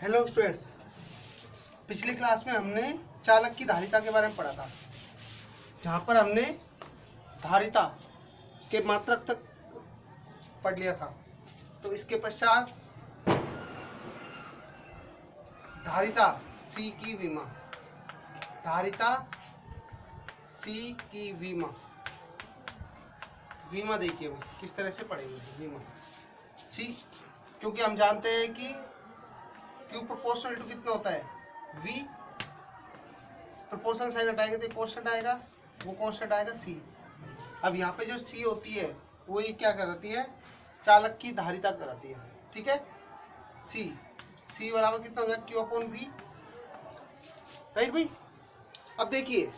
Hello students, पिछली class में हमने चालक की धारिता के बारे में पढ़ा था, जहाँ पर हमने धारिता के मात्रक तक पढ़ लिया था। तो इसके पश्चात धारिता C की विमा, धारिता C की विमा, विमा देखिए किस तरह से पढ़ेंगे। विमा C, क्योंकि हम जानते हैं कि Q प्रोपोर्शनल टू कितना होता है V, प्रोपोर्शनल साइन हटाएंगे तो कांस्टेंट आएगा, वो कांस्टेंट आएगा C। अब यहाँ पे जो C होती है वो ये क्या कराती है, चालक की धारिता कराती है। ठीक है, C बराबर कितना हो जाएगा Q अपॉन V, राइट भाई। अब देखिए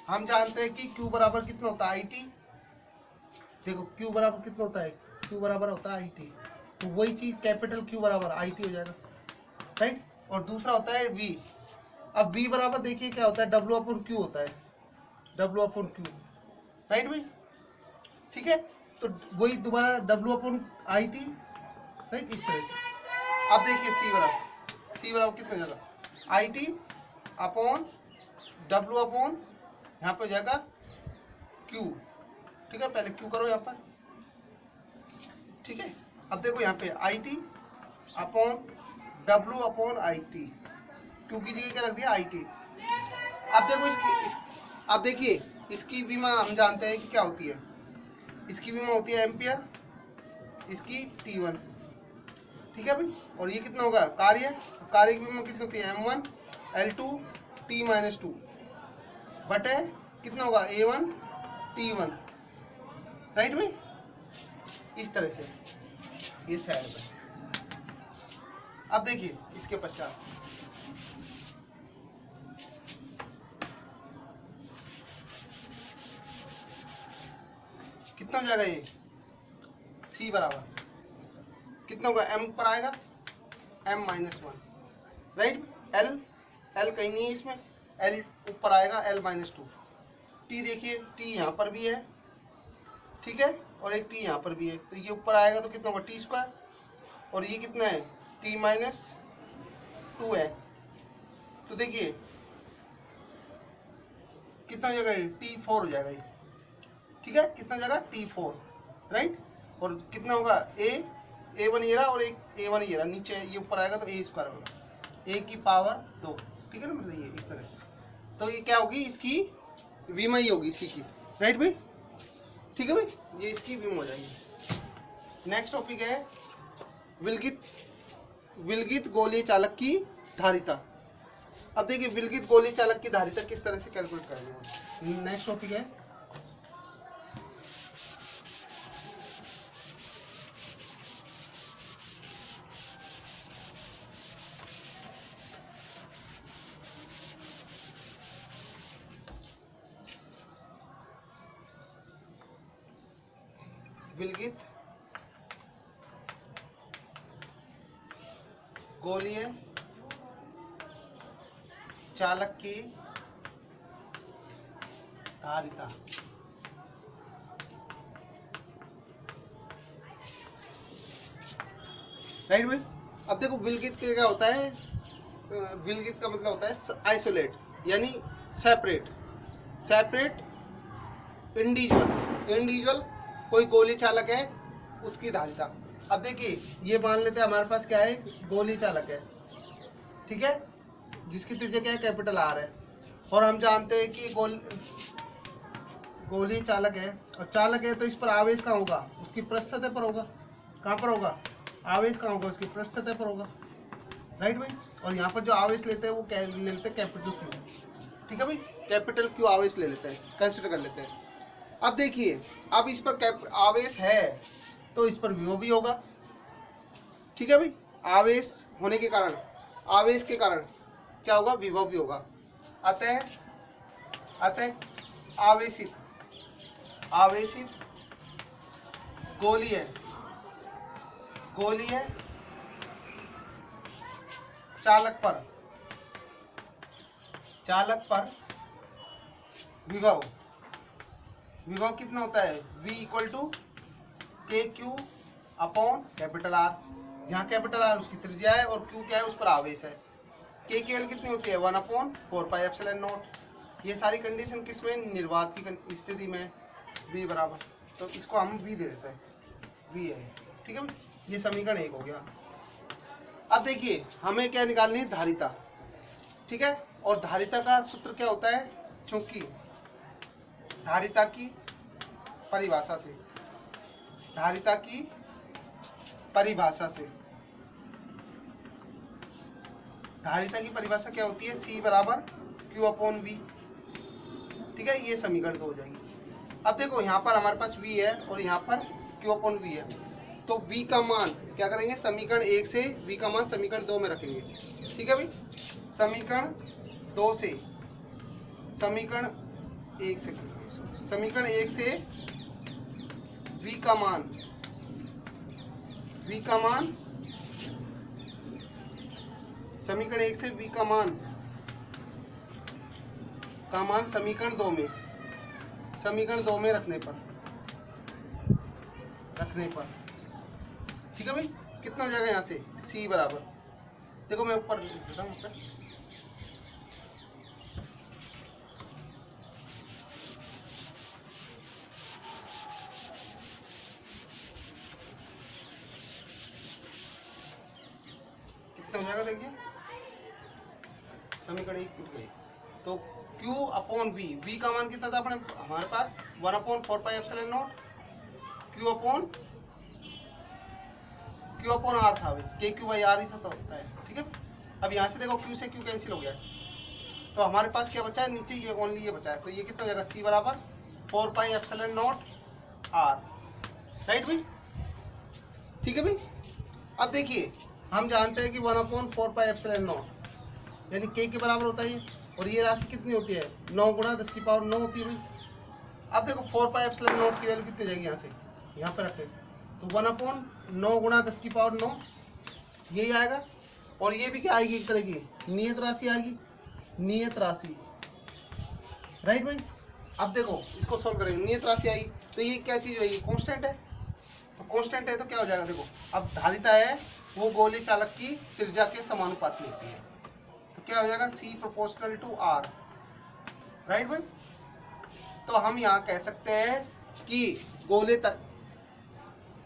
हम जानते हैं कि Q बराबर कितना होता है IT। देखो Q बराबर कितना होता है, Q बराबर होता है IT, तो वही चीज कैपिटल Q बराबर IT हो जाएगा, राइट। और दूसरा होता है V। अब V बराबर देखिए क्या होता है, W अपॉन Q होता है, W अपॉन Q, राइट भाई। ठीक है, तो वही दोबारा W अपॉन IT, राइट, इस तरह से। अब देखिए C बराबर कितना हो जाएगा, IT अपॉन W अपॉन यहाँ पे हो जाएगा Q। ठीक है, पहले Q करो यहाँ पर। ठीक है, अब देखो यहाँ पे IT upon W upon IT, Q की जगह क्या रख दिया IT। अब देखो अब देखिए इसकी विमा हम जानते हैं कि क्या होती है, इसकी विमा होती है एम्पियर, इसकी T1। ठीक है भाई, और ये कितना होगा कार्य की विमा कितनी होती है M1 L2 T-2 बटे कितना होगा A1 T1, राइट भाई। इस तरह से ये साइड में। अब देखिए इसके पश्चात कितना हो जाएगा, ये C बराबर कितना होगा, M पर आएगा M-1, राइट। L कहीं नहीं है इसमें, L ऊपर आएगा L-2। T देखिए T यहाँ पर भी है, ठीक है, और एक T यहाँ पर भी है, तो ये ऊपर आएगा तो कितना होगा T², और ये कितना है T-2 है, तो देखिए कितना हो जाएगा, T4 हो जाएगा ये। ठीक है, कितना हो जाएगा T4, राइट। और कितना होगा A1 ये रहा, और एक A1 ये रहा, नीचे ये ऊपर आएगा तो A² होगा, A की पावर 2। ठीक है ना, मतलब ये इस तरह। तो ये क्या होगी, इसकी विमा ही होगी C की, राइट भाई। ठीक है भाई, ये इसकी विमा हो जाएगी। नेक्स्ट टॉपिक है विलगित गोलीय चालक की धारिता। अब देखिए विलगित गोलीय चालक की धारिता किस तरह से कैलकुलेट करेंगे। नेक्स्ट टॉपिक है विलगित गोलीय चालक की धारिता। राइट भाई। अब देखो विलगित क्या होता है, विलगित का मतलब होता है आइसोलेट, यानी सेपरेट इंडिविजुअल कोई गोली चालक है उसकी धारिता। अब देखिए ये मान लेते हैं हमारे पास क्या है, गोली चालक है, ठीक है, जिसकी त्रिज्या क्या है कैपिटल R है, और हम जानते हैं कि गोली चालक है, और चालक है तो इस पर आवेश कहाँ होगा, उसकी पृष्ठ सतह पर होगा। कहाँ पर होगा आवेश, कहाँ होगा, उसकी पृष्ठ सतह पर होगा, राइट भाई। और यहाँ पर जो आवेश लेते हैं वो ले लेते हैं कैपिटल Q। ठीक है भाई, कैपिटल Q आवेश ले लेते हैं, कंसिडर कर लेते हैं। अब देखिए अब इस पर आवेश है तो इस पर विभव भी होगा। ठीक है भाई, आवेश होने के कारण, आवेश के कारण क्या होगा, विभव भी होगा। अतः आवेशित गोलीय चालक पर विभव कितना होता है, V = KQ upon capital R। जहाँ कैपिटल आर उसकी त्रिज्या है और क्यू क्या है, उस पर आवेश है। के की वैल्यू कितनी होती है, 1/4πε0। ये सारी कंडीशन किस में, निर्वात की स्थिति में, v बराबर, तो इसको हम v दे देते हैं, v है, ठीक है। ये समीकरण 1 हो गया। अब देखिए हमें क्या निकालनी है, धारिता, ठीक है। और धारिता का सूत्र क्या होता है, चूंकि धारिता की परिभाषा से, धारिता की परिभाषा से, धारिता की परिभाषा क्या होती है, C बराबर Q/V, ठीक है। ये समीकरण 2 हो जाएगी। अब देखो यहाँ पर हमारे पास V है और यहाँ पर Q/V है, तो V का मान क्या करेंगे, समीकरण 1 से V का मान समीकरण 2 में रखेंगे, ठीक है भाई। समीकरण 2 से, समीकरण 1 से, समीकरण 1 से V का मान, V का मान, समीकरण 1 से V का मान समीकरण 2 में, समीकरण 2 में रखने पर, ठीक है भाई। कितना हो जाएगा यहाँ से, C बराबर, देखो मैं ऊपर लिख देता हूँ, कितना हो जाएगा, देखिए समीकरण 1 टूट गई। तो Q/V, V का मान कितना था अपने हमारे पास, 1/4πε0, Q/R था भाई, KQ/R ही था, तो होता है, ठीक है। अब यहाँ से देखो Q से Q कैंसिल हो गया, तो हमारे पास क्या बचा है, नीचे ये ओनली ये बचा है, तो ये कितना हो जाएगा, C बराबर 4πε0R, राइट भाई, ठीक है भाई। अब देखिए हम जानते हैं कि 1/4πε0 यानी K के बराबर होता है, और ये राशि कितनी होती है, 9 × 10⁻9 होती है भाई। अब देखो 4πε0 की वैल्यू कितनी हो जाएगी, यहाँ से यहाँ पे रखें, तो 1/9 × 10⁻9 यही आएगा। और ये भी क्या आएगी, एक तरह की नियत राशि आएगी, नियत राशि, राइट भाई। अब देखो इसको सोल्व करेंगे, नियत राशि आई, तो ये क्या चीज़ है, ये कांस्टेंट है, तो कांस्टेंट है तो क्या हो जाएगा, देखो अब धारिता है वो गोली चालक की त्रिज्या के समानुपाती होती है, तो क्या हो जाएगा, C ∝ R, राइट भाई। तो हम यहाँ कह सकते हैं कि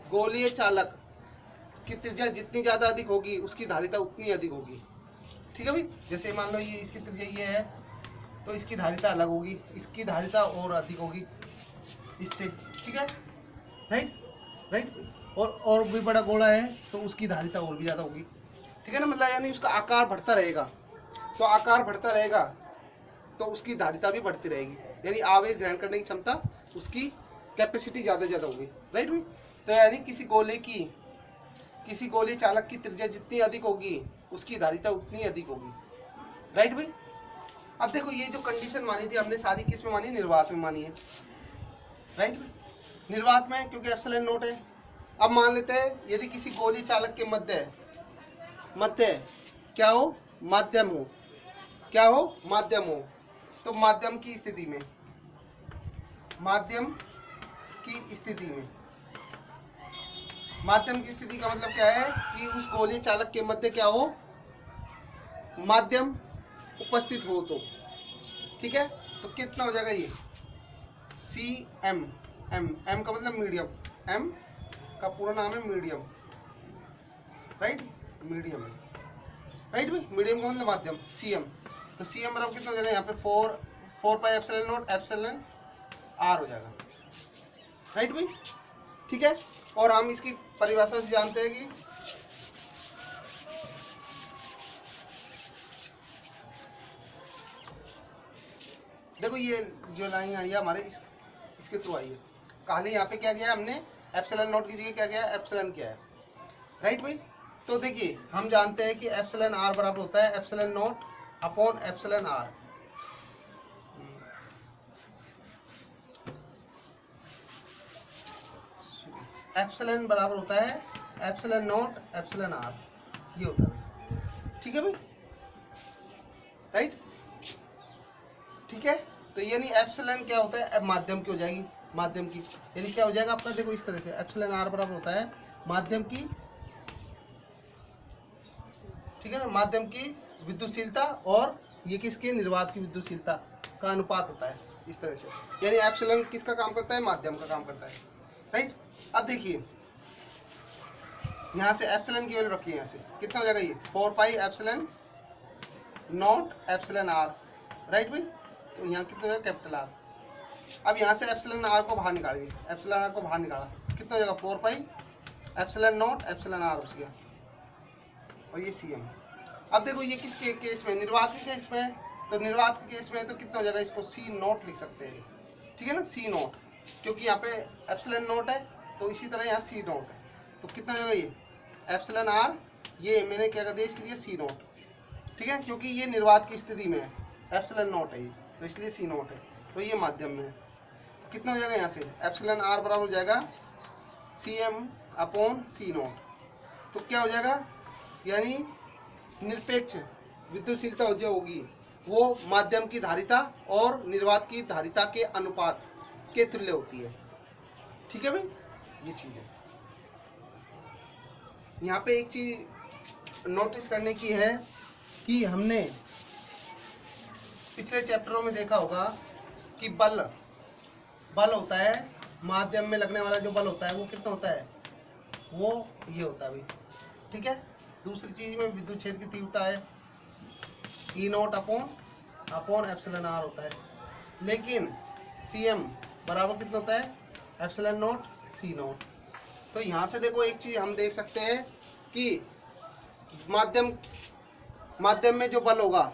गोलीय चालक की त्रिज्या जितनी ज़्यादा अधिक होगी उसकी धारिता उतनी अधिक होगी, ठीक है भाई। जैसे मान लो ये इसकी त्रिज्या ये है, तो इसकी धारिता अलग होगी, इसकी धारिता और अधिक होगी इससे, ठीक है, राइट। और भी बड़ा गोला है तो उसकी धारिता और भी ज़्यादा होगी, ठीक है ना, मतलब यानी उसका आकार बढ़ता रहेगा, तो आकार बढ़ता रहेगा तो उसकी धारिता भी बढ़ती रहेगी, यानी आवेश ग्रहण करने की क्षमता, उसकी कैपेसिटी ज़्यादा ज़्यादा होगी, राइट भाई। तो यानी किसी गोले चालक की त्रिज्या जितनी अधिक होगी उसकी धारिता उतनी अधिक होगी, राइट भाई। अब देखो ये जो कंडीशन मानी थी हमने सारी किस में मानी, निर्वात में मानी है, राइट भाई, निर्वात में, क्योंकि ε0 है। अब मान लेते हैं यदि किसी गोली चालक के मध्य क्या हो, माध्यम हो, क्या हो, माध्यम हो, तो माध्यम की स्थिति में, माध्यम की स्थिति का मतलब क्या है कि उस गोली चालक के मध्य क्या हो, माध्यम उपस्थित हो, तो ठीक है। तो कितना हो जाएगा ये, CM, M का मतलब मीडियम, M का पूरा नाम है मीडियम, राइट, मीडियम, राइट भाई, मीडियम का मतलब माध्यम, CM, तो CM बराबर कितना हो जाएगा यहाँ पे 4πε0 R हो जाएगा, राइट भाई, ठीक है। और हम इसकी परिभाषा से जानते हैं कि देखो ये जो लाइन आई है हमारे इसके थ्रू आई है, खाली यहाँ पे क्या किया है हमने, ε0 की जगह क्या किया है, एप्सिलॉन किया है, राइट भाई। तो देखिए हम जानते हैं कि εr बराबर होता है ε0/εr, एप्सिलॉन बराबर होता है ε0/εr, ये होता है, ठीक है भाई, राइट, ठीक है। तो यानी एप्सिलॉन क्या होता है, माध्यम की हो जाएगी, माध्यम की, यानी क्या हो जाएगा आपका, देखो इस तरह से εr बराबर होता है माध्यम की ठीक है ना, माध्यम की विद्युतशीलता और ये किसके निर्वात की विद्युतशीलता का अनुपात होता है इस तरह से। यानी एप्सिलॉन किसका काम करता है, माध्यम का काम करता है, राइट। अब देखिए यहाँ से एप्सिलॉन की वैल्यू रखिए, यहाँ से कितना हो जाएगा ये 4 pi epsilon naught epsilon R, right भाई। तो यहाँ कितना हो जाएगा कैपिटल आर। अब यहाँ से एप्सिलॉन आर को बाहर निकालिए, एप्सिलॉन आर को बाहर निकाला कितना हो जाएगा 4 pi epsilon naught epsilon R बच गया, और ये सी एम। अब देखो ये किसके केस में, निर्वात के केस में है, तो निर्वात के केस में तो कितना हो जाएगा, इसको सी नॉट लिख सकते हैं, ठीक है ना, सी नॉट, क्योंकि यहाँ पे एप्सिलॉन नॉट है, तो इसी तरह यहाँ सी नॉट है, तो कितना हो जाएगा ये एप्सिलॉन आर, ये मैंने क्या कर दिया इसके लिए सी नॉट, ठीक है, क्योंकि ये निर्वात की स्थिति में है, एप्सिलॉन नॉट है ये, तो इसलिए सी नॉट है, तो ये माध्यम में है। तो कितना हो जाएगा यहाँ से एप्सिलॉन आर बराबर हो जाएगा C M upon C naught. तो क्या हो जाएगा, यानी निरपेक्ष विद्युतशीलता जो होगी वो माध्यम की धारिता और निर्वात की धारिता के अनुपात के तुल्य होती है, ठीक है भाई, ये चीज़ है। यहाँ पे एक चीज नोटिस करने की है कि हमने पिछले चैप्टरों में देखा होगा कि बल होता है, माध्यम में लगने वाला जो बल होता है वो कितना होता है, वो ये होता है भाई, ठीक है। दूसरी चीज में विद्युत क्षेत्र की तीव्रता है ई नॉट अपॉन एप्सिलॉन आर होता है, लेकिन सी एम बराबर कितना होता है एप्सिलॉन नॉट सी नॉट। तो यहाँ से देखो एक चीज हम देख सकते हैं कि माध्यम में जो बल होगा,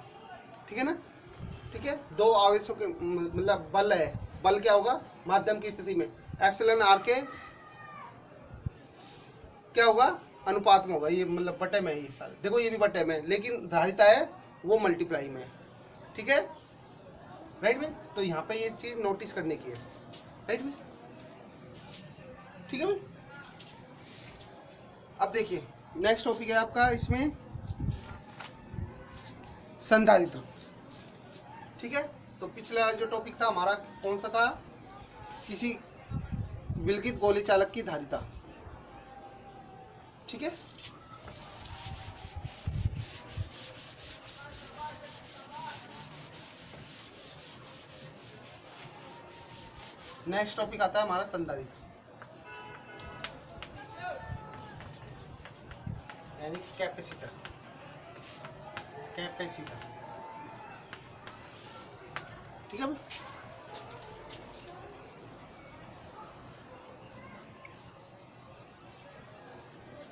ठीक है ना, ठीक है, दो आवेशों के मतलब बल है, बल क्या होगा माध्यम की स्थिति में एप्सिलॉन आर के क्या होगा अनुपात में होगा, ये मतलब बटे में, ये सारे देखो ये भी बटे में, लेकिन धारिता है वो मल्टीप्लाई में, ठीक है, राइट में। तो यहाँ पे ये चीज नोटिस करने की है, राइट में, ठीक है भाई। अब देखिए नेक्स्ट टॉपिक है आपका इसमें संधारित्र, ठीक है। तो पिछला जो टॉपिक था हमारा कौन सा था, किसी विलगित गोली चालक की धारिता, ठीक है। नेक्स्ट टॉपिक आता है हमारा संधारित्र, यानी कैपेसिटर, ठीक है।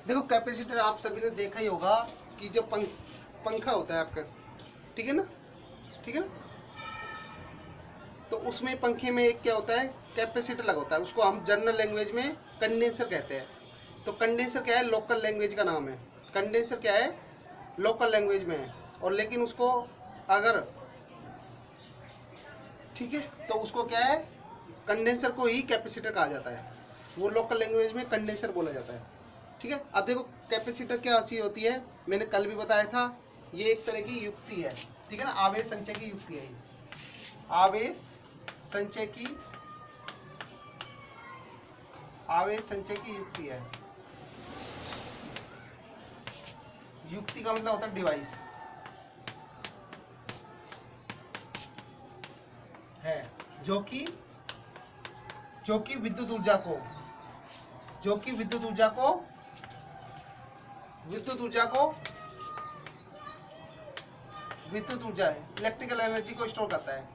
देखो कैपेसिटर आप सभी ने देखा ही होगा कि जो पंखा होता है आपका, ठीक है ना, ठीक है ना, तो उसमें पंखे में एक क्या होता है कैपेसिटर लगा होता है, उसको हम जनरल लैंग्वेज में कंडेंसर कहते हैं। तो कंडेंसर क्या है, लोकल लैंग्वेज का नाम है, कंडेंसर क्या है लोकल लैंग्वेज में है, और लेकिन उसको अगर, ठीक है, तो उसको क्या है कंडेंसर को ही कैपेसिटर कहा जाता है, वो लोकल लैंग्वेज में कंडेंसर बोला जाता है, ठीक है। अब देखो कैपेसिटर क्या चीज़ होती है, मैंने कल भी बताया था, ये एक तरह की युक्ति है, ठीक है ना, आवेश संचय की युक्ति है, आवेश संचय की युक्ति है। युक्ति का मतलब होता है डिवाइस है जो कि विद्युत ऊर्जा इलेक्ट्रिकल एनर्जी को स्टोर करता है,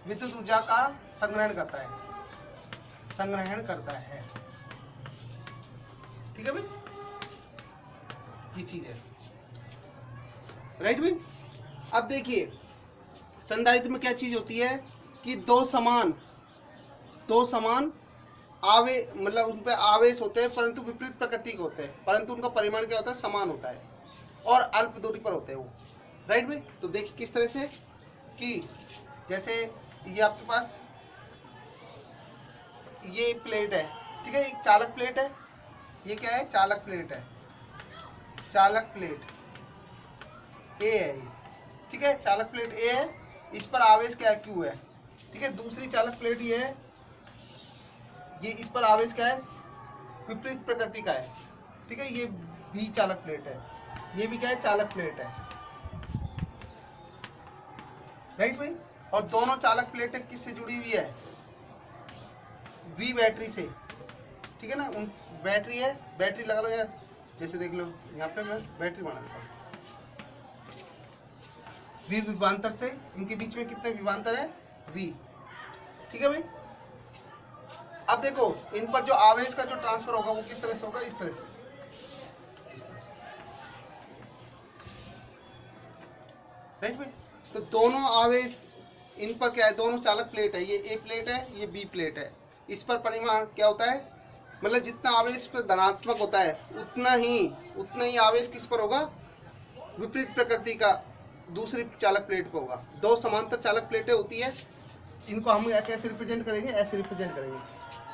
विद्युत ऊर्जा का संग्रहण करता है, ठीक है भाई, ये चीज है, राइट भाई। अब देखिए संधारित्र में क्या चीज होती है कि दो समान मतलब उन पे आवेश होते हैं, परंतु विपरीत प्रकृति के होते हैं, परंतु उनका परिमाण क्या होता है समान होता है, और अल्प दूरी पर होते हैं वो, राइट भाई। तो देखिए किस तरह से कि जैसे ये आपके पास ये प्लेट है, ठीक है, एक चालक प्लेट है, ये क्या है चालक प्लेट ए है ये, ठीक है, चालक प्लेट ए है, इस पर आवेश क्या है क्यू है, ठीक है। दूसरी चालक प्लेट ये है, ये इस पर आवेश क्या है विपरीत प्रकृति का है, ठीक है, ये बी चालक प्लेट है, ये भी क्या है, चालक प्लेट है, राइट भाई। और दोनों चालक प्लेटें किससे जुड़ी हुई है, वी बैटरी से, ठीक है ना। उन बैटरी है, बैटरी लगा लो यार, जैसे देख लो यहाँ पे मैं बैटरी बना देता हूँ। वी विभवांतर से इनके बीच में कितने विभवांतर है, वी, ठीक है भाई। अब देखो इन पर जो आवेश का जो ट्रांसफर होगा वो किस तरह से होगा, इस तरह से, इस तरह से, राइट भाई। तो दोनों आवेश इन पर क्या है, दोनों चालक प्लेट है, ये ए प्लेट है, ये बी प्लेट है। इस पर परिमाण क्या होता है, मतलब जितना आवेश पर धनात्मक होता है उतना ही आवेश किस पर होगा, विपरीत प्रकृति का दूसरी चालक प्लेट पर होगा। दो समांतर चालक प्लेटें होती है, इनको हम कैसे रिप्रेजेंट करेंगे, ऐसे रिप्रेजेंट करेंगे,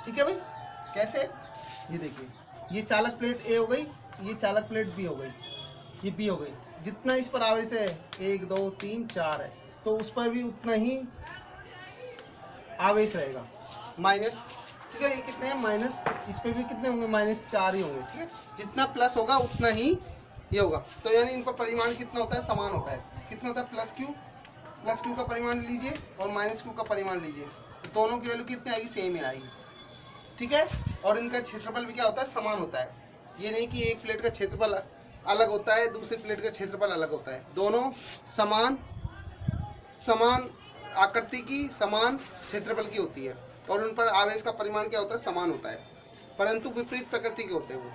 ठीक है भाई। कैसे, ये देखिए, ये चालक प्लेट ए हो गई, ये चालक प्लेट बी हो गई, ये बी हो गई। जितना इस पर आवेश है 1 2 3 4 है, तो उस पर भी उतना ही आवेश रहेगा, माइनस, ठीक है। ये कितने हैं, माइनस, इस पर भी कितने होंगे, -4 ही होंगे, ठीक है। जितना प्लस होगा उतना ही ये होगा। तो यानी इन पर परिमाण कितना होता है, समान होता है। कितना होता है, प्लस क्यू का परिमाण लीजिए और माइनस क्यू का परिमाण लीजिए, तो दोनों की वैल्यू कितनी आएगी, सेम ही आएगी, ठीक है। और इनका क्षेत्रफल भी क्या होता है, समान होता है। ये नहीं कि एक प्लेट का क्षेत्रफल अलग होता है, दूसरी प्लेट का क्षेत्रफल अलग होता है। दोनों समान आकृति की, समान क्षेत्रफल की होती है, और उन पर आवेश का परिमाण क्या होता है, समान होता है, परंतु विपरीत प्रकृति के होते हैं वो।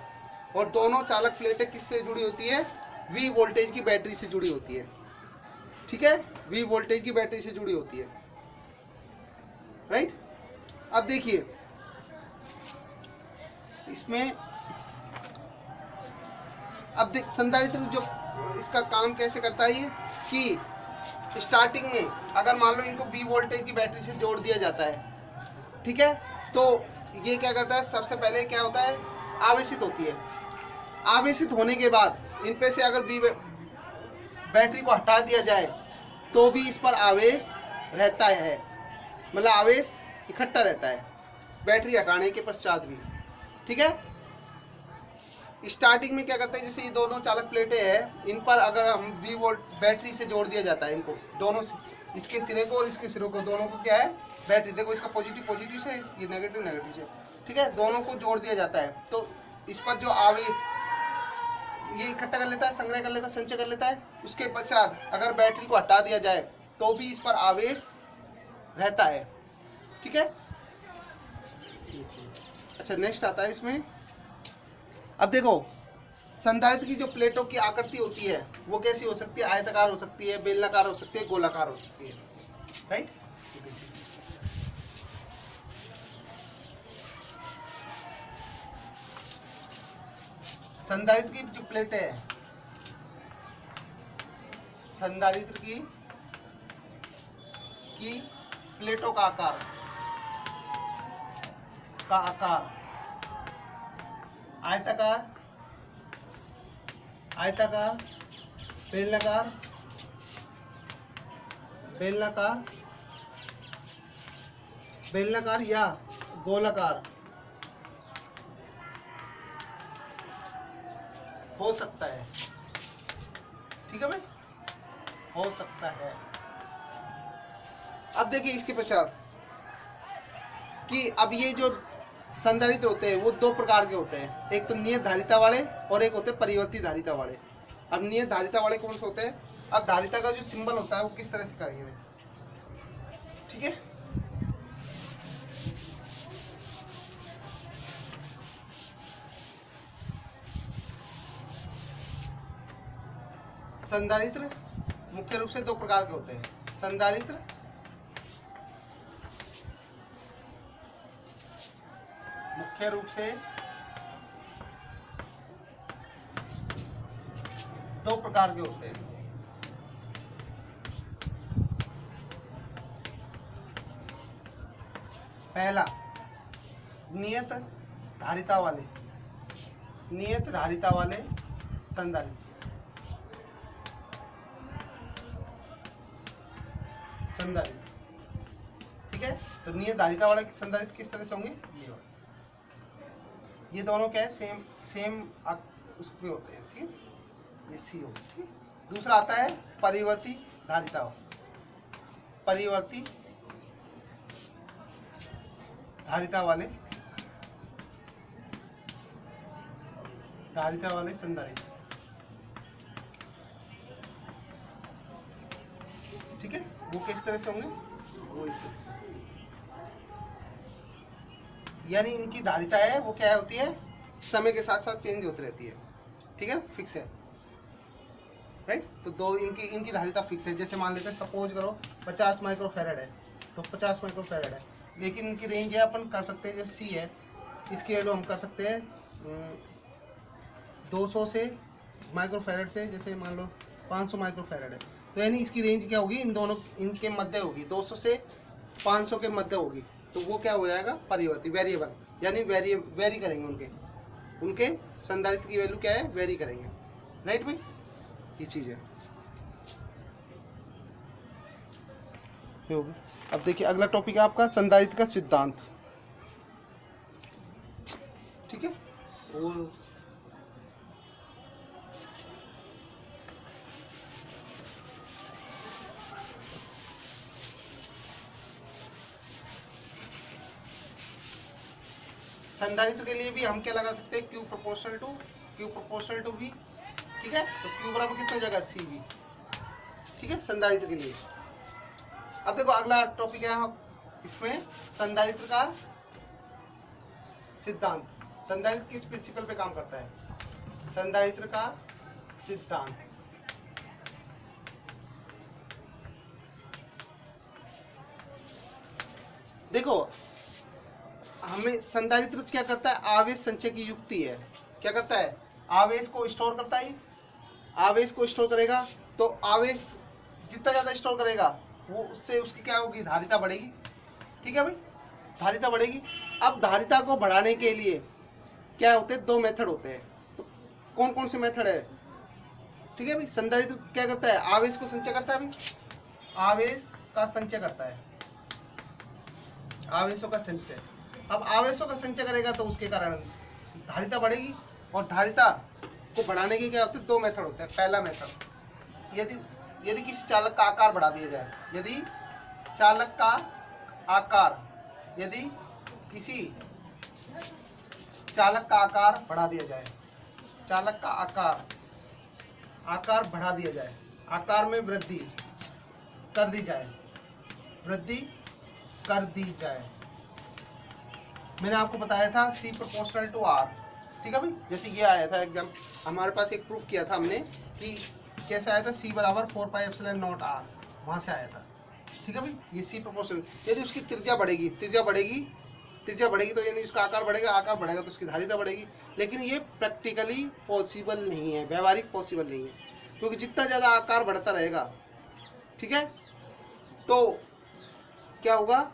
और दोनों चालक प्लेटें किससे जुड़ी होती है, वी वोल्टेज की बैटरी से जुड़ी होती है, ठीक है, वी वोल्टेज की बैटरी से जुड़ी होती है, राइट। अब देखिए इसमें, अब देख संधारित्र जो इसका काम कैसे करता है, ये कि स्टार्टिंग में अगर मान लो इनको बी वोल्टेज की बैटरी से जोड़ दिया जाता है, ठीक है, तो ये क्या करता है, सबसे पहले क्या होता है, आवेशित होती है। आवेशित होने के बाद इन पे से अगर बी बैटरी को हटा दिया जाए तो भी इस पर आवेश रहता है, मतलब आवेश इकट्ठा रहता है बैटरी हटाने के पश्चात भी, ठीक है। स्टार्टिंग में क्या करता है, जैसे ये दोनों चालक प्लेटें हैं, इन पर अगर हम बी वोल्ट बैटरी से जोड़ दिया जाता है, इनको दोनों से, इसके सिरे को और इसके सिरे को, दोनों को क्या है, बैटरी, देखो इसका पॉजिटिव से, ये नेगेटिव से, ठीक है, दोनों को जोड़ दिया जाता है। तो इस पर जो आवेश ये इकट्ठा कर लेता है, संग्रह कर लेता है, संचय कर लेता है। उसके पश्चात अगर बैटरी को हटा दिया जाए तो भी इस पर आवेश रहता है, ठीक है। अच्छा, नेक्स्ट आता है इसमें, अब देखो संधारित्र की जो प्लेटों की आकृति होती है वो कैसी हो सकती है, आयताकार हो सकती है, बेलनाकार हो सकती है, गोलाकार हो सकती है, राइट। संधारित्र की जो प्लेट है, संधारित्र की प्लेटों का आकार आयताकार, बेलनाकार या गोलाकार हो सकता है, ठीक है भाई, हो सकता है। अब देखिए इसके पश्चात कि अब ये जो संधारित्र होते हैं वो 2 प्रकार के होते हैं, एक तो नियत धारिता वाले और एक होते हैं परिवर्ती धारिता वाले। अब नियत धारिता वाले कौन से होते हैं, अब धारिता का जो सिंबल होता है वो किस तरह से करेंगे, ठीक है। संधारित्र मुख्य रूप से 2 प्रकार के होते हैं, संधारित्र मुख्य रूप से 2 प्रकार के होते हैं। पहला नियत धारिता वाले संधारित्र, ठीक है। तो नियत धारिता वाले संधारित्र किस तरह से होंगे, ये दोनों क्या है, सेम उसके होते हैं, ठीक है, ये सी होगी, ठीक है। दूसरा आता है परिवर्ती धारिता, परिवर्ती धारिता वाले संधारित्र, ठीक है। वो किस तरह से होंगे, वो इस तरह से, यानी इनकी धारिता है वो क्या होती है, समय के साथ साथ चेंज होती रहती है, ठीक है, फिक्स है, राइट। तो दो इनकी धारिता फिक्स है। जैसे मान लेते हैं, सपोज करो 50 माइक्रोफैरड है, तो 50 माइक्रोफैरड है, लेकिन इनकी रेंज है, अपन कर सकते हैं जैसे सी है, इसकी वैल्यू हम कर सकते हैं 200 से माइक्रोफैरड से, जैसे मान लो 500 माइक्रोफैरड है, तो यानी इसकी रेंज क्या होगी, इन दोनों इनके मध्य होगी, 200 से 500 के मध्य होगी, तो वो क्या हो जाएगा, परिवर्ती, वेरिएबल, यानी वेरी करेंगे, उनके संधारित्र की वैल्यू क्या है, वेरी करेंगे, राइट भाई, ये चीज़ है। अब देखिए अगला टॉपिक है आपका संधारित्र का सिद्धांत, ठीक है। और संधारित्र के लिए भी हम क्या लगा सकते हैं, Q प्रोपोर्शनल टू V, ठीक है। तो Q बराबर कितना हो जाएगा, CV, ठीक है, संधारित्र के लिए। अब देखो अगला टॉपिक है इसमें संधारित्र का सिद्धांत। संधारित्र किस प्रिंसिपल पे काम करता है, संधारित्र का सिद्धांत, देखो हमें संधारित्र क्या करता है, आवेश संचय की युक्ति है, क्या करता है, आवेश को स्टोर करता है, आवेश को स्टोर करेगा, तो आवेश जितना ज़्यादा स्टोर करेगा वो उससे उसकी क्या होगी, धारिता बढ़ेगी, ठीक है भाई, धारिता बढ़ेगी। अब धारिता को बढ़ाने के लिए क्या होते हैं, दो मेथड होते हैं, तो कौन कौन से मेथड है, ठीक है भाई। संधारित्र क्या करता है, आवेश को संचय करता है भाई, आवेश का संचय करता है, आवेशों का संचय। अब आवेशों का संचय करेगा तो उसके कारण धारिता बढ़ेगी, और धारिता को बढ़ाने के क्या होते हैं, दो मेथड होते हैं। पहला मेथड, यदि किसी चालक का आकार बढ़ा दिया जाए, यदि चालक का आकार, यदि किसी चालक का आकार बढ़ा दिया जाए, चालक का आकार बढ़ा दिया जाए, आकार में वृद्धि कर दी जाए, वृद्धि कर दी जाए, मैंने आपको बताया था C प्रोपोर्शनल टू R, ठीक है भाई। जैसे ये आया था एग्जाम, हमारे पास एक प्रूफ किया था हमने कि कैसे आया था, C बराबर 4πε0R, वहाँ से आया था, ठीक है भाई। ये C प्रोपोर्शनल, यदि उसकी त्रिज्या बढ़ेगी तो यानी उसका आकार बढ़ेगा तो उसकी धारिता बढ़ेगी, लेकिन ये प्रैक्टिकली पॉसिबल नहीं है, व्यवहारिक पॉसिबल नहीं है, क्योंकि जितना ज़्यादा आकार बढ़ता रहेगा, ठीक है, तो क्या होगा,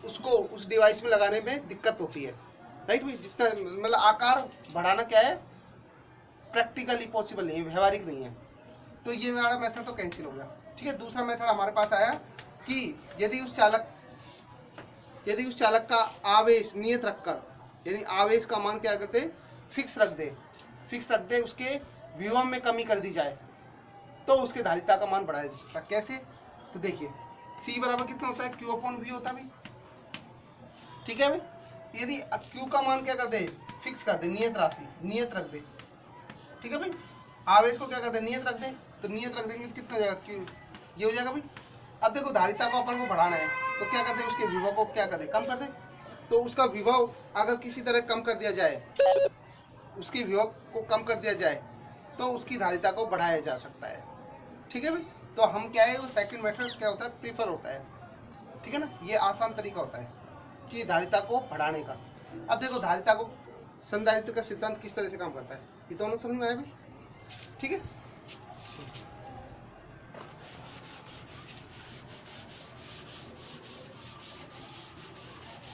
उसको उस डिवाइस में लगाने में दिक्कत होती है, राइट भाई। जितना मतलब आकार बढ़ाना क्या है, प्रैक्टिकली पॉसिबल नहीं है, व्यवहारिक नहीं है, तो ये वाला मेथड तो कैंसिल हो गया, ठीक है। दूसरा मेथड हमारे पास आया कि यदि उस चालक का आवेश नियत रखकर, यानी आवेश का मान क्या करते, फिक्स रख दे, उसके विभव में कमी कर दी जाए, तो उसके धारिता का मान बढ़ाया जा सकता है। कैसे, तो देखिए C बराबर कितना होता है, Q/V होता है भाई, ठीक है भाई। यदि Q का मान क्या कर दे, फिक्स कर दे, नियत रख दे, ठीक है भाई। आवेश को क्या कर दे, नियत रख दे, तो नियत रख देंगे कितना हो जाएगा, Q, ये हो जाएगा भाई। अब देखो धारिता को अपन को बढ़ाना है, तो क्या करते हैं, उसके विभव को क्या कर दे, कम कर दे, तो उसका विभव अगर किसी तरह कम कर दिया जाए, उसके विभव को कम कर दिया जाए, तो उसकी धारिता को बढ़ाया जा सकता है, ठीक है भाई। तो हम क्या है, वो सेकंड मेथड क्या होता है, प्रीफर होता है, ठीक है ना, ये आसान तरीका होता है कि धारिता को बढ़ाने का। अब देखो धारिता को, संधारित्र का सिद्धांत किस तरह से काम करता है, ये दोनों समझ में आया भाई, ठीक है।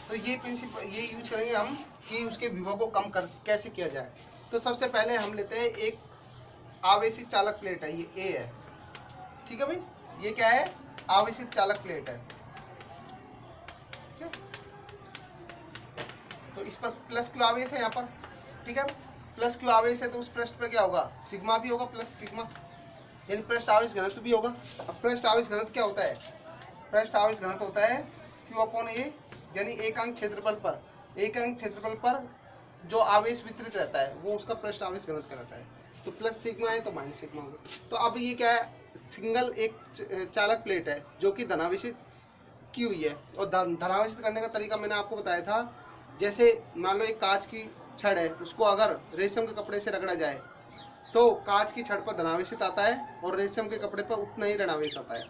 तो ये प्रिंसिपल ये यूज करेंगे हम कि उसके विभव को कम कर कैसे किया जाए। तो सबसे पहले हम लेते हैं एक आवेशित चालक प्लेट है, ये A है, ठीक है भाई, ये क्या है, आवेशित चालक प्लेट है, ठीक है। तो इस पर प्लस Q आवेश है यहाँ पर, ठीक है। प्लस क्यू आवेश है तो उस पृष्ठ पर क्या होगा, सिग्मा भी होगा प्लस सिग्मा, यानी पृष्ठ आवेश घनत्व भी होगा। अब पृष्ठ आवेश घनत्व क्या होता है, पृष्ठ आवेश घनत्व होता है क्यू अपॉन ए, यानी एक अंक क्षेत्रफल पर जो आवेश वितरित रहता है वो उसका पृष्ठ आवेश घनत्व कहलाता है। तो प्लस सिग्मा है तो माइनस सिग्मा होगा। तो अब ये क्या है, सिंगल एक चालक प्लेट है जो कि धनावेशित की हुई है, और धनावेशित करने का तरीका मैंने आपको बताया था। जैसे मान लो एक कांच की छड़ है, उसको अगर रेशम के कपड़े से रगड़ा जाए तो कांच की छड़ पर धनावेशित आता है और रेशम के कपड़े पर उतना ही ऋणावेश आता है।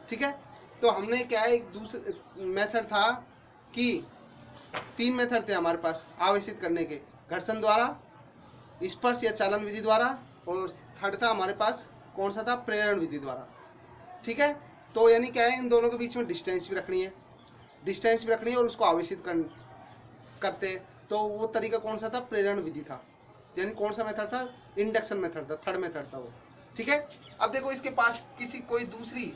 ठीक है, तो हमने क्या है, एक दूसरे मेथड था कि 3 मेथड थे हमारे पास आवेशित करने के, घर्षण द्वारा, स्पर्श या चालन विधि द्वारा, और थर्ड था हमारे पास कौन सा था, प्रेरण विधि द्वारा। ठीक है, तो यानी क्या है, इन दोनों के बीच में डिस्टेंस भी रखनी है और उसको आवेशित करते। तो वो तरीका कौन सा था, प्रेरण विधि था, यानी कौन सा मेथड था, इंडक्शन मेथड था, थर्ड मेथड था वो। ठीक है, अब देखो इसके पास कोई दूसरी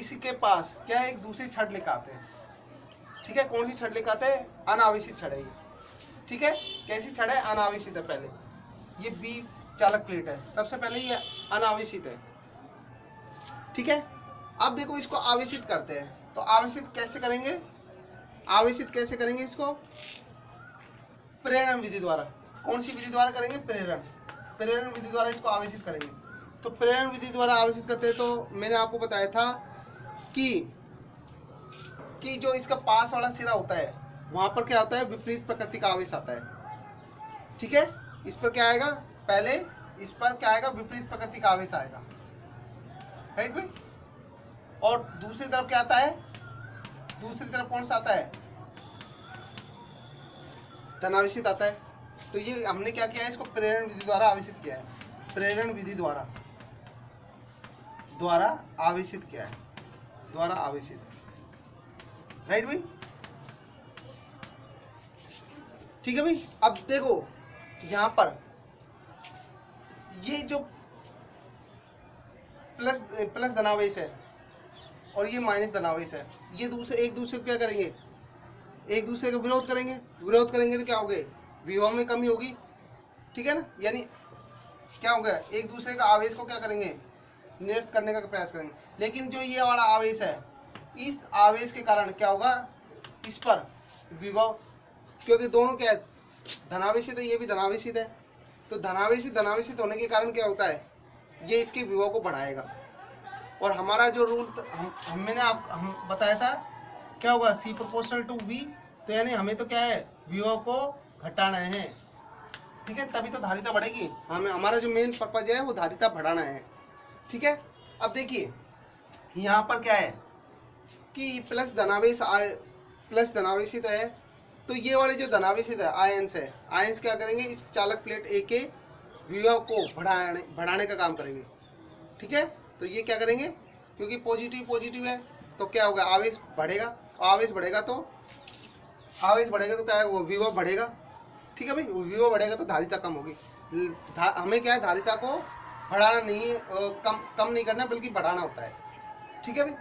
इसी के पास क्या है, एक दूसरी छड़ लेकर आते हैं। ठीक है, कौन सी छड़ लेकर आते हैं, अनावेशित छड़ है ये। ठीक है, कैसी छड़ है, अनावेशित है। पहले ये बी चालक प्लेट है, सबसे पहले ये अनावेशित है। ठीक है, अब देखो इसको आवेशित करते हैं, तो आवेशित कैसे करेंगे इसको, प्रेरण विधि द्वारा। कौन सी विधि द्वारा करेंगे, प्रेरण विधि द्वारा इसको आवेशित करेंगे। तो प्रेरण विधि द्वारा आवेशित करते हैं, तो मैंने आपको बताया था कि जो इसका पास वाला सिरा होता है वहां पर क्या होता है, विपरीत प्रकृति का आवेश आता है। ठीक है, इस पर क्या आएगा, पहले इस पर क्या आएगा, विपरीत प्रकृति का आवेश आएगा, राइट भाई। और दूसरी तरफ क्या आता है, दूसरी तरफ कौन सा आता है, धनावेशित आता है। तो ये हमने क्या किया है, इसको प्रेरण विधि द्वारा आवेशित किया है, प्रेरण विधि द्वारा आवेशित किया है, द्वारा आवेशित, राइट भाई। ठीक है भाई, अब देखो यहां पर ये जो प्लस धनावेश है और ये माइनस धनावेश है, ये एक दूसरे को क्या करेंगे, एक दूसरे का विरोध करेंगे तो क्या होगा, विभव में कमी होगी। ठीक है ना, यानी क्या होगा, एक दूसरे का आवेश को क्या करेंगे, निरस्त करने का प्रयास करेंगे। लेकिन जो ये वाला आवेश है, इस आवेश के कारण क्या होगा, इस पर विभव, क्योंकि दोनों क्या है, धनावेशित है, ये भी धनावेशित है, तो धनावेशित होने के कारण क्या होता है, ये इसके विभव को बढ़ाएगा। और हमारा जो रूल हम बताया था क्या होगा, C प्रोपोर्शनल टू V, तो यानी हमें तो क्या है, विभव को घटाना है। ठीक है, तभी तो धारिता बढ़ेगी। हमारा जो मेन पर्पज है वो धारिता बढ़ाना है। ठीक है, अब देखिए यहाँ पर क्या है कि प्लस धनावेशित है, तो ये वाले जो धनावेशित है आयंस क्या करेंगे, इस चालक प्लेट A के विभव को बढ़ाने का काम करेंगे। ठीक है, तो ये क्या करेंगे, क्योंकि पॉजिटिव है तो क्या होगा, आवेश बढ़ेगा तो क्या है, वो विभव बढ़ेगा। ठीक है भाई, विभव बढ़ेगा तो धारिता कम होगी। हमें क्या है, धारिता को बढ़ाना नहीं है, कम नहीं करना बल्कि बढ़ाना होता है। ठीक है भाई,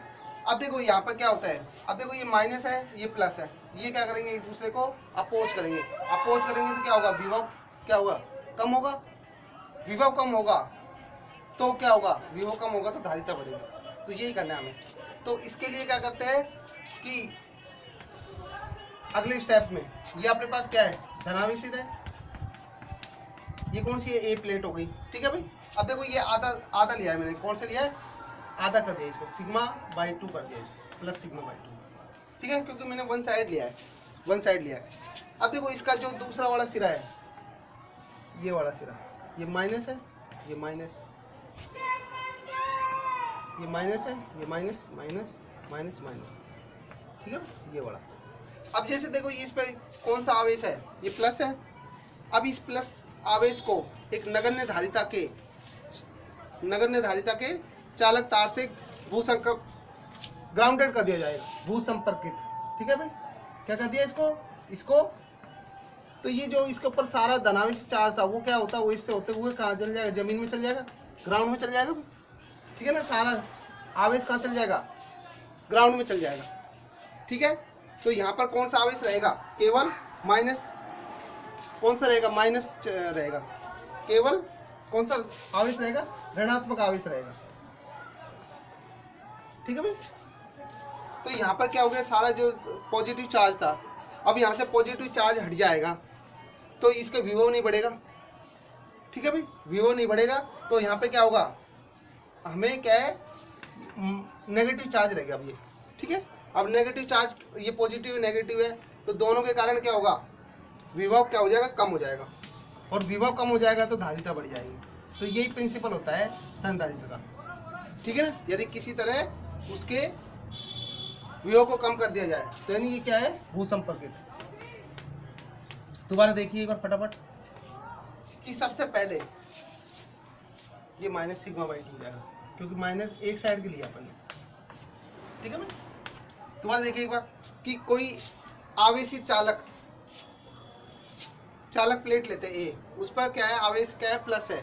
अब देखो यहाँ पर क्या होता है, अब देखो ये माइनस है, ये प्लस है, ये क्या करेंगे, एक दूसरे को अपोज करेंगे तो क्या होगा, विभव क्या होगा, कम होगा। विभव कम होगा तो क्या होगा, विभव कम होगा तो धारिता बढ़ेगी। तो यही करना है हमें। तो इसके लिए क्या करते हैं कि अगले स्टेप में ये अपने पास क्या है, धनावेशित है, ये कौन सी है, ए प्लेट हो गई। ठीक है भाई, अब देखो ये आधा लिया है मैंने, कौन सा लिया है, आधा कर दिया इसको, सिग्मा बाई 2 कर दिया इसको, प्लस सिग्मा बाई 2। ठीक है, क्योंकि मैंने वन साइड लिया है। अब देखो इसका जो दूसरा वाला सिरा है, ये वाला सिरा, ये माइनस है, ये माइनस है, ये माइनस। ठीक है, ये वाला। अब जैसे देखो ये इस पर कौन सा आवेश है, ये प्लस है। अब इस प्लस आवेश को एक नगण्य धारिता के चालक तार से ग्राउंडेड कर दिया जाएगा, भूसंपर्कित। ठीक है भाई, क्या कर दिया इसको तो ये जो इसके ऊपर सारा धनावेश चार्ज था वो क्या होता है, वो इससे होते हुए कहाँ चल जाएगा, जमीन में चल जाएगा, ग्राउंड में चल जाएगा। ठीक है ना, सारा आवेश कहाँ चल जाएगा, ग्राउंड में चल जाएगा। ठीक है, तो यहाँ पर कौन सा आवेश रहेगा, केवल माइनस कौन सा रहेगा, माइनस रहेगा, केवल कौन सा आवेश रहेगा, ऋणात्मक आवेश रहेगा। ठीक है भाई। तो यहाँ पर क्या हो गया, सारा जो पॉजिटिव चार्ज था, अब यहाँ से पॉजिटिव चार्ज हट जाएगा तो इसका विभव नहीं बढ़ेगा। ठीक है भाई, विभव नहीं बढ़ेगा तो यहाँ पे क्या होगा, हमें क्या है, नेगेटिव चार्ज रहेगा अब ये। ठीक है, अब नेगेटिव चार्ज, ये पॉजिटिव नेगेटिव है तो दोनों के कारण क्या होगा, विभव क्या हो जाएगा, कम हो जाएगा, और विभव कम हो जाएगा तो धारिता बढ़ जाएगी। तो यही प्रिंसिपल होता है संधारित्र का। ठीक है ना, यदि किसी तरह उसके विभव को कम कर दिया जाए तो यानी ये क्या है, भूसंपर्कित। दोबारा देखिए एक बार फटाफट कि सबसे पहले ये माइनस सिग्मा बाई 2 हो जाएगा, क्योंकि माइनस एक साइड के लिए अपन ने। ठीक है भाई, दोबारा देखिए एक बार कि कोई आवेशित चालक प्लेट लेते हैं ए, उस पर क्या है, आवेश क्या है, प्लस है,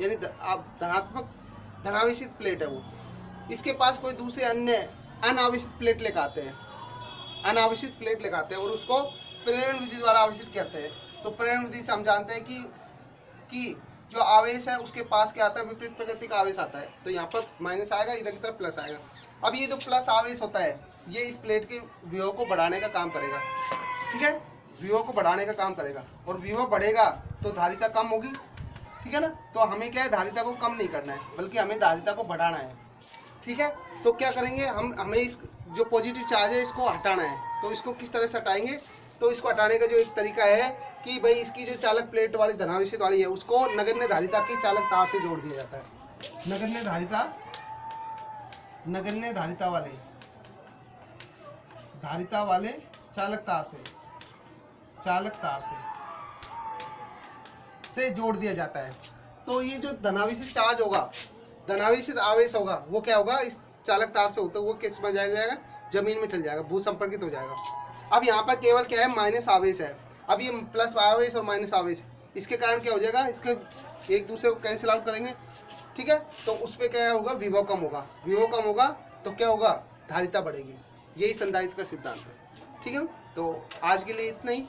यानी धनावेशित प्लेट है वो। इसके पास कोई दूसरे अन्य अनावेशित प्लेट लेकर आते हैं, अनावेशित प्लेट लेकर आते हैं और उसको प्रेरण विधि द्वारा आवेशित करते हैं। तो प्रेरण विधि से हम जानते हैं कि जो आवेश है उसके पास क्या आता है, विपरीत प्रकृति का आवेश आता है। तो यहाँ पर माइनस आएगा, इधर की तरफ प्लस आएगा। अब ये जो प्लस आवेश होता है ये इस प्लेट के विभव को बढ़ाने का काम करेगा। ठीक है, विभव को बढ़ाने का काम करेगा, और विभव बढ़ेगा तो धारिता कम होगी। ठीक है ना, तो हमें क्या है, धारिता को कम नहीं करना है बल्कि हमें धारिता को बढ़ाना है। ठीक है, तो क्या करेंगे, हमें इस जो पॉजिटिव चार्ज है इसको हटाना है। तो इसको किस तरह से हटाएंगे, तो इसको हटाने का जो एक तरीका है कि भाई इसकी जो चालक प्लेट वाली धनावेशित वाली है उसको नगण्य धारिता की चालक तार से जोड़ दिया जाता है। नगण्य धारिता वाले चालक तार से जोड़ दिया जाता है। तो ये जो धनावेशित चार्ज होगा, धनावेशित आवेश होगा, वो क्या होगा, इस चालक तार से होता है वो किस में जाएगा, जमीन में चल जाएगा, भूसंपर्कित हो जाएगा। अब यहाँ पर केवल क्या है, माइनस आवेश है। अब ये प्लस आवेश और माइनस आवेश, इसके कारण क्या हो जाएगा, इसके एक दूसरे को कैंसिल आउट करेंगे। ठीक है, तो उस पर क्या होगा, विभव कम होगा। विभव कम होगा तो क्या होगा, धारिता बढ़ेगी। यही संधारित्र का सिद्धांत है। ठीक है, तो आज के लिए इतना ही।